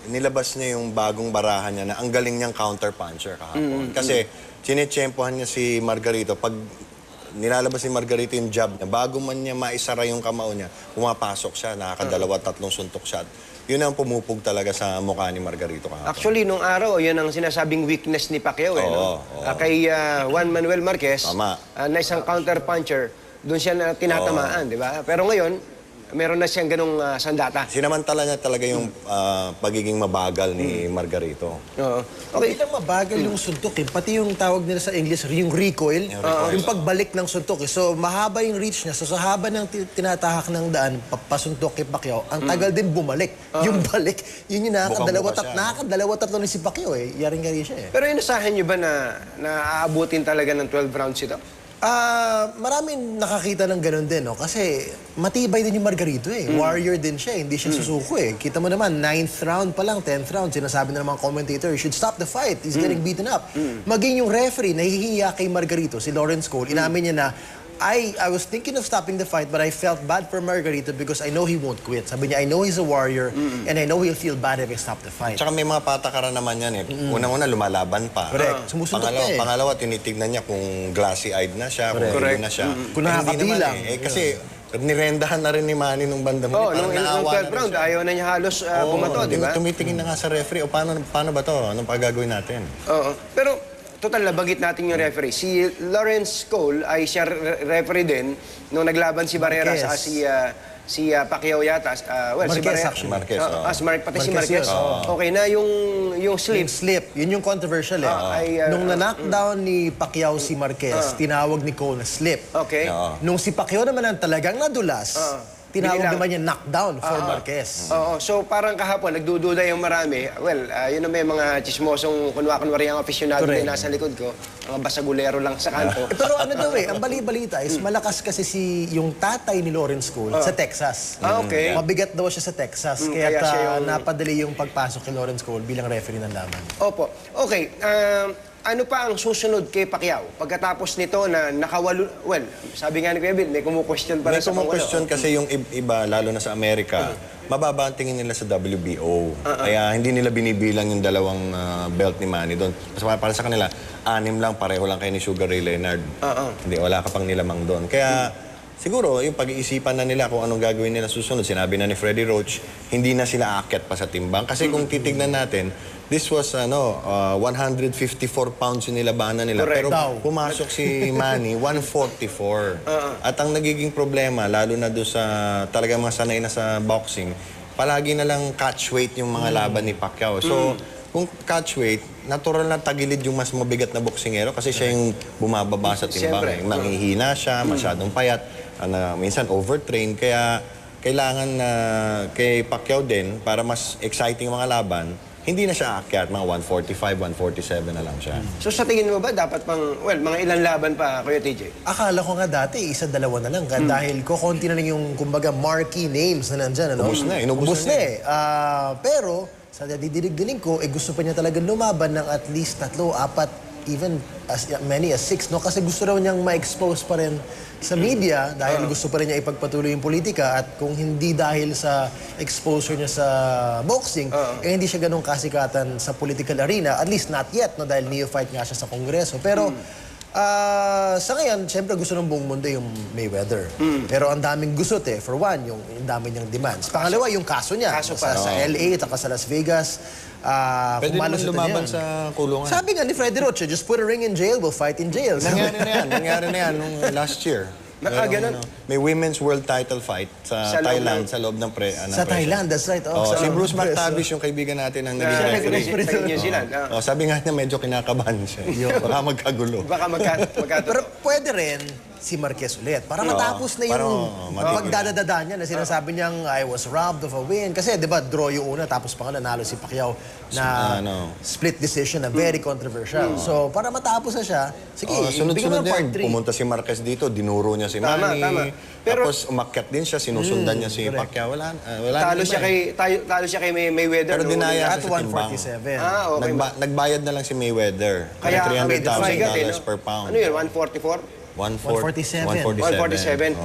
nilabas niya yung bagong barahan niya na ang galing niyang counter-puncher kahapon. Kasi sinetsyempohan niya si Margarito. Pag nilalabas ni Margarito yung jab niya, bago man niya maisara yung kamao niya, pumapasok siya, nakakadalawa, tatlong suntok shot. Yun ang pumupog talaga sa mukha ni Margarito kahapon. Actually, nung araw, yun ang sinasabing weakness ni Pacquiao. No? Kay Juan Manuel Marquez, na isang counter-puncher, doon siya na tinatamaan, di ba? Pero ngayon, meron na siyang ganung sandata. Sinamantala niya talaga yung pagiging mabagal ni Margarito. Okay. Hindi lang mabagal yung suntok eh. Pati yung tawag nila sa English, yung recoil, yung pagbalik ng suntok eh. So, mahaba yung reach niya. So, sa haba ng tinatahak ng daan, pasuntok kay Pacquiao, ang tagal din bumalik. Yung balik, yun yung nakakadalawa tatlo ni si Pacquiao eh. Yaring-yari siya eh. Pero inasahan niyo ba na aabutin talaga ng 12 rounds ito? Maraming nakakita ng ganun din, no? Kasi matibay din yung Margarito eh. Warrior din siya, hindi siya susuko eh. Kita mo naman, 9th round pa lang, 10th round, sinasabi na ng mga commentator, you should stop the fight, he's getting beaten up. Maging yung referee, nahihiya kay Margarito, si Lawrence Cole, inamin niya na, I was thinking of stopping the fight, but I felt bad for Margarito because I know he won't quit. Sabi niya, I know he's a warrior, and I know he'll feel bad if I stop the fight. Tsaka may mga patakaran naman yan eh. Unang-una, lumalaban pa. Correct. Sumusuntok ka eh. Pangalawa, tinitignan niya kung glassy-eyed na siya, kung hindi na siya. Kung nakakabilang. Kasi nirendahan na rin ni Manny nung bandang Oo, nung 12th round, ayaw na niya halos bumato, di ba? Tumitingin na nga sa referee, o paano ba to? Anong pagagawin natin? Oo. Pero, total, nabagit natin yung referee. Si Lawrence Cole ay siya referee din nung naglaban si Barrera sa si Pacquiao yata. Marquez, si Barrera. actually. Marquez, Pati si Marquez. Okay na yung slip. Yung slip, yun yung controversial eh. Nung na-knockdown ni Pacquiao si Marquez, tinawag ni Cole na slip. Okay. Nung si Pacquiao naman ang talagang nadulas, tinawag naman niya knockdown for Marquez. Oo. So parang kahapon, nagdududa yung marami. Well, yun na may mga chismosong kunwari ang aficionado din nasa likod ko. Mga basagulero lang sa kanto. Pero ano daw eh, ang bali-balita is malakas kasi yung tatay ni Lawrence Cole sa Texas. Okay. Mabigat daw siya sa Texas, kaya napadali yung pagpasok kay Lawrence Cole bilang referee ng laban. Opo. Okay. Ano pa ang susunod kay Pacquiao? Pagkatapos nito na nakawalo... Well, sabi nga ni Kuya Bill, may kumu-question pa rin sa pangulo. May kumu-question kasi yung iba, lalo na sa Amerika, mababa ang tingin nila sa WBO. Kaya hindi nila binibilang yung dalawang belt ni Manny doon. Para sa kanila, 6 lang, pareho lang kayo ni Sugar Ray Leonard. Hindi, wala ka pang nilamang doon. Kaya siguro, yung pag-iisipan na nila kung anong gagawin nila susunod. Sinabi na ni Freddie Roach, hindi na sila aakyat pa sa timbang. Kasi kung titignan natin, this was 154 pounds yung nilabanan nila. Correct. Pero pumasok si Manny, 144. At ang nagiging problema, lalo na doon sa talagang mga sanay na sa boxing, palagi na lang catch weight yung mga laban ni Pacquiao. So, kung catch weight, natural na tagilid yung mas mabigat na boksingero kasi siya yung bumababa sa timbang. Manghihina siya, masyadong payat, minsan overtrained. Kaya kailangan na kay Pacquiao din, para mas exciting mga laban, hindi na siya aakyat, mga 145, 147 na lang siya. So sa tingin mo ba, dapat pang, mga ilang laban pa, Kuya TJ? Akala ko nga dati, isa-dalawa na lang. Dahil konti na lang yung, kumbaga, marquee names na nandyan. Ano? Ubus na eh. Ubus na eh. Pero, sa didinig-dinig ko, gusto pa niya talaga lumaban ng at least 3, 4, even as many as 6, no? Kasi gusto raw niyang ma-expose pa rin sa media dahil gusto pa rin niya ipagpatuloy yung politika at kung hindi dahil sa exposure niya sa boxing, hindi siya ganun kasikatan sa political arena, at least not yet, no? Dahil neophyte nga siya sa Kongreso. Pero sa ngayon, siyempre gusto ng buong mundo yung Mayweather. Pero ang daming gusot eh. For one, yung dami niyang demands. Pangalawa, yung kaso niya. Sa LA, taka sa Las Vegas. Pwede naman lumaban sa kulungan. Sabi nga ni Freddie Roach, just put a ring in jail, we'll fight in jail. Nangyari na yan nung last year. May women's world title fight sa Thailand, sa loob ng sa Thailand, that's right. Si Bruce McTavish, yung kaibigan natin ang naging referee. Sa New Zealand. Sabi nga niya, medyo kinakabahan siya. Baka magkagulo. Baka magkatuto. Pero pwede rin si Marquez ulit. Para matapos na yung pagdadadada niya na sinasabi niyang I was robbed of a win. Kasi di ba, draw yung una, tapos pa nga nanalo si Pacquiao na split decision na very controversial. So, para matapos na siya, sige, sunod-sunod part 3. Pumunta si Marquez dito, dinuro niya si Manny. Tapos umakyat din siya, sinusundan niya si Pacquiao. Talo siya kay Mayweather. Pero dinaya at siya sa timbang. 147. Nagbayad na lang si Mayweather. Kaya $300,000 per pound. Ano yun, 144? 147. 147.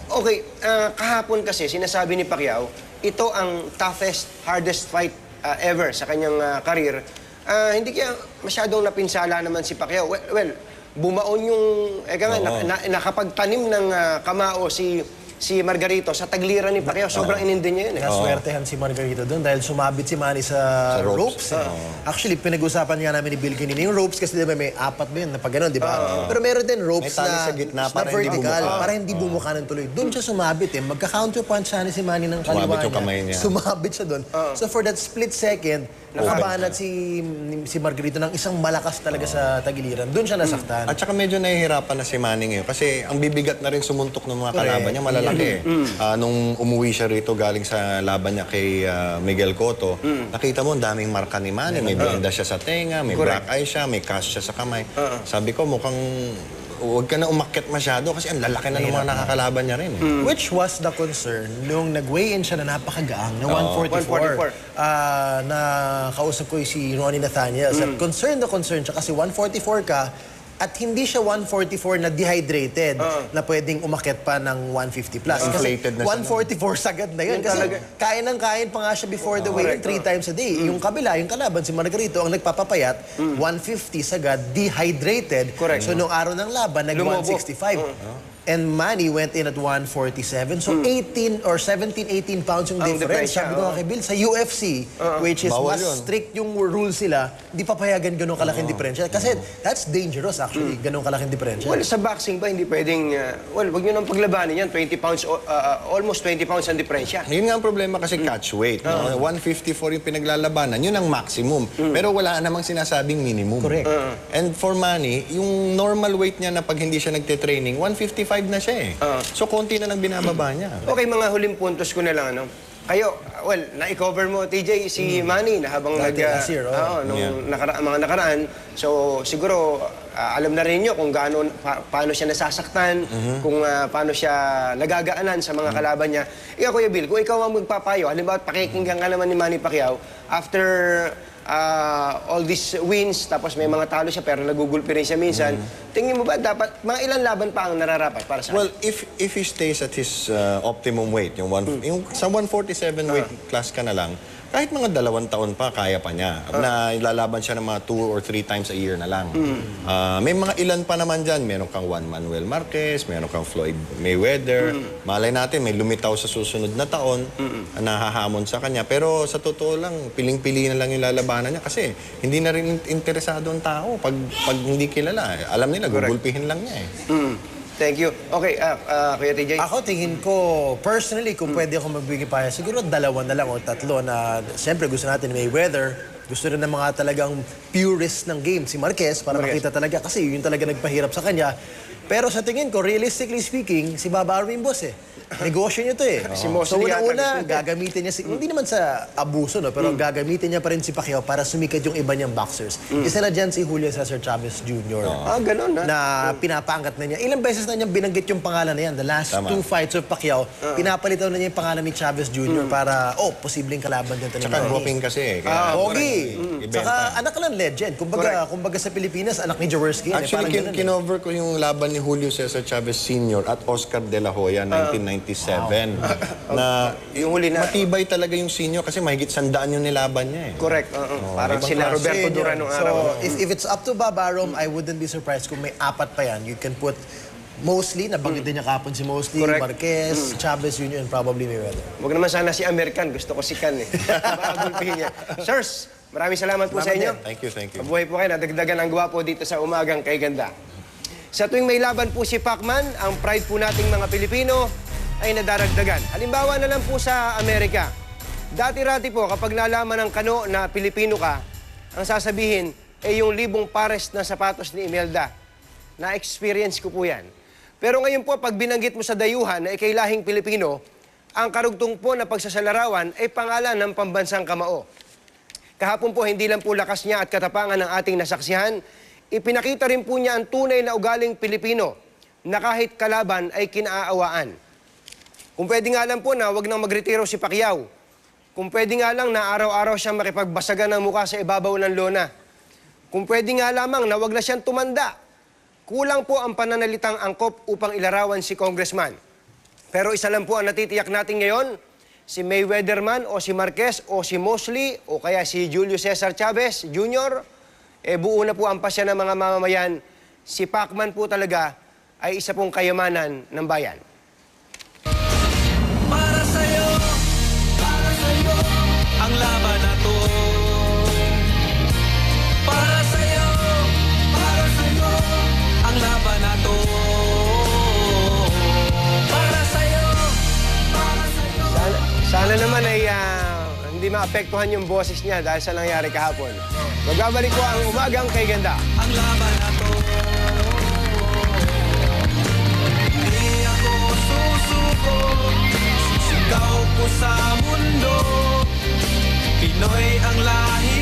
Okay, kahapon kasi sinasabi ni Pacquiao, ito ang toughest, hardest fight ever sa kanyang career, hindi kaya masyadong napinsala naman si Pacquiao. Well, bumaon yung, nakapagtanim ng kamao si Margarito sa tagliran ni Pacquiao. Sobrang inindi niya yun. Naswertehan si Margarito doon dahil sumabit si Manny sa ropes. Actually, pinag-usapan nga namin ni Bill kanina yung ropes kasi diba may apat ba yun na pag ganun, di ba? Pero meron din ropes May tali sa gitna para hindi vertical, bumuka. para hindi bumuka ng tuloy. Doon siya sumabit eh. Magka-counterpunch sana si Manny ng kaliwa Sumabit yung kamay niya. Sumabit siya doon. So for that split second, nakabanat si Margarito ng isang malakas talaga sa tagiliran. Doon siya nasaktan. At saka medyo nahihirapan na si Manny ngayon kasi ang bibigat na rin sumuntok ng mga kalaban niya, malalaki eh. Nung umuwi siya rito galing sa laban niya kay Miguel Cotto, nakita mo ang daming marka ni Manny. May benda siya sa tenga, may black eye siya, may cast siya sa kamay. Sabi ko mukhang huwag ka na umakyat masyado kasi ang lalaki na ng mga nakakalaban niya rin. Which was the concern nung nag-weigh-in siya na napakagaang na 144. Na kausap ko si Ronnie Nathaniel. Concerned siya kasi 144 ka at hindi siya 144 na dehydrated na pwedeng umakyat pa ng 150 plus. Inflated Kasi na siya. 144 sagad na yun. Kasi kain pa nga siya before the weigh-in 3 times a day. Yung kabila, yung kalaban, si Margarito, ang nagpapapayat, 150 sagad, dehydrated. Correct. So nung araw ng laban, nag-165. And Manny went in at 147. So 18 or 17, 18 pounds yung difference. diferensya, Sabi ko nga kay Bill, sa UFC, which is Bawal mas yun. strict yung rules sila, di papayagan ganun kalaking diferensya. Kasi that's dangerous actually, ganun kalaking diferensya. Well, sa boxing ba, hindi pwedeng, wag nyo nang paglabanin yan. 20 pounds, almost 20 pounds ang diferensya. Yun nga ang problema kasi catch weight. No? 154 yung pinaglalabanan, yun ang maximum. Pero wala namang sinasabing minimum. Correct. And for Manny, yung normal weight niya na pag hindi siya nagte-training, 155 na siya eh. So konti na lang binababa niya. Okay, mga huling puntos ko na lang, ano? Kayo, well, na-cover mo, TJ, si Manny na habang Dati last year, nung mga nakaraan. So, siguro, alam na rin nyo kung paano siya nasasaktan, kung paano siya nagagaanan sa mga kalaban niya. Ikaw, Kuya Bill, kung ikaw ang magpapayo, halimbawa, pakikinggan ka naman ni Manny Pacquiao, after all these wins, tapos may mga talo siya pero nagugulpi rin siya minsan. Tingin mo ba dapat, mga ilang laban pa ang nararapat para sa Well, if he stays at his optimum weight, yung sa 147 weight class ka na lang, kahit mga 2 taon pa, kaya pa niya. Na lalaban siya ng mga 2 or 3 times a year na lang. May mga ilan pa naman dyan. Meron kang Juan Manuel Marquez, meron kang Floyd Mayweather. Malay natin, may lumitaw sa susunod na taon na hahamon sa kanya. Pero sa totoo lang, piling-pili na lang yung lalabanan niya kasi hindi na rin interesado ang tao pag hindi kilala. Alam nila, gugulpihin lang niya eh. Thank you. Okay, Kuya TJ. Ako tingin ko, personally, kung pwede ako magbigay pa, siguro 2 na lang o 3 na, siyempre gusto natin Mayweather, gusto rin ng mga talagang purist ng game, si Marquez, para makita talaga, kasi yun talaga nagpahirap sa kanya. Pero sa tingin ko, realistically speaking, si Baba Arvin Boss eh. Negosyo niya to eh. Si Mosley So yata una-una, gusto niya. gagamitin niya, hindi naman sa abuso, no, pero gagamitin niya pa rin si Pacquiao para sumikat yung iba niyang boxers. Isa na dyan si Julio Cesar Chavez Jr. Ganun na. Na pinapaangat na niya. Ilang beses na niya binanggit yung pangalan na yan. The last 2 fights of Pacquiao, pinapalitan na niya yung pangalan ni Chavez Jr. para, posibleng kalaban dyan. Tsaka booking kasi eh. Kaya Pogi. ibenta. Saka anak lang legend. Kumbaga sa Pilipinas, anak ni Jaworski. Actually, kinover ko yung laban ni Julio Cesar Chavez Sr. at Oscar De La Hoya 1997. Na Yung huli na. matibay talaga yung senior kasi mahigit 100 yung nilaban niya eh. Correct. Parang sila Roberto Duran nung araw. So, if it's up to Babarom, I wouldn't be surprised kung may 4 pa yan. You can put Mosley, nabanggit din niya kapon si Mosley, Correct. Marquez, Chavez Jr. and probably Mayweather. Huwag naman sana si American. Gusto ko si Can eh. Makagulpihin niya. Sirs, maraming salamat po sa inyo. Thank you, thank you. Mabuhay po kayo. Nadagdagan ang gwapo dito sa Umagang Kay Ganda. Sa tuwing may laban po si Pacman, ang pride po nating mga Pilipino ay nadaragdagan. Halimbawa na lang po sa Amerika. Dati-rati po, kapag nalaman ng kano na Pilipino ka, ang sasabihin ay yung 1,000 pares na sapatos ni Imelda. Na-experience ko po yan. Pero ngayon po, pag binanggit mo sa dayuhan na ikay lahing Pilipino, ang karugtong po na pagsasalarawan ay pangalan ng pambansang kamao. Kahapon po, hindi lang po lakas niya at katapangan ng ating nasaksihan, ipinakita rin po niya ang tunay na ugaling Pilipino na kahit kalaban ay kinaawaan. Kung pwede nga lang po na wag nang magretiro si Pacquiao. Kung pwede nga lang na araw-araw siyang makipagbasagan ng mukha sa ibabaw ng lona. Kung pwede nga lamang na wag na siyang tumanda. Kulang po ang pananalitang angkop upang ilarawan si Congressman. Pero isa lang po ang natitiyak natin ngayon, si Mayweather man o si Marquez o si Mosley o kaya si Julio Cesar Chavez Jr., buo na po ang pasya ng mga mamamayan. Si Pacman po talaga ay isa pong kayamanan ng bayan. Para sa'yo, ang laban na to. Para sa'yo, ang laban na to. Para sa'yo. Sana naman ay hindi maapektuhan yung boses niya dahil sa nangyari kahapon. Magbabalik ko ang Umagang Kay Ganda. Ang laban na to. Di ako susuko. Sisigaw ko sa mundo. Pinoy ang lahi